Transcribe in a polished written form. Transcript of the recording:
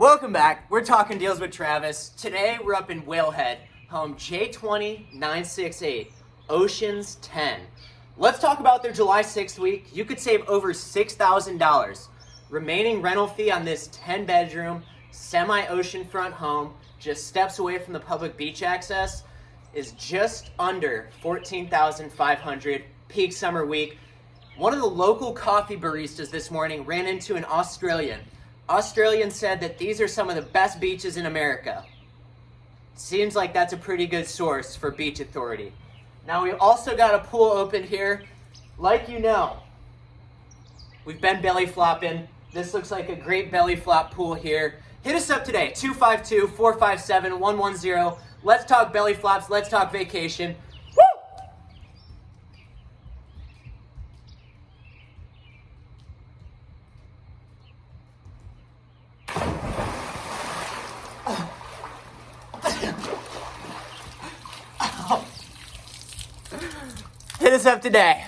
Welcome back. We're talking deals with Travis. Today we're up in Whalehead, home J20968, Oceans 10. Let's talk about their July 6th week. You could save over $6,000. Remaining rental fee on this 10-bedroom, semi-oceanfront home, just steps away from the public beach access, is just under $14,500 peak summer week. One of the local coffee baristas this morning ran into an Australian. Australian said that these are some of the best beaches in America. Seems like that's a pretty good source for Beach Authority. Now we also got a pool open here. Like you know, we've been belly flopping. This looks like a great belly flop pool here. Hit us up today, 252-457-110. Let's talk belly flops, let's talk vacation. Hit us up today.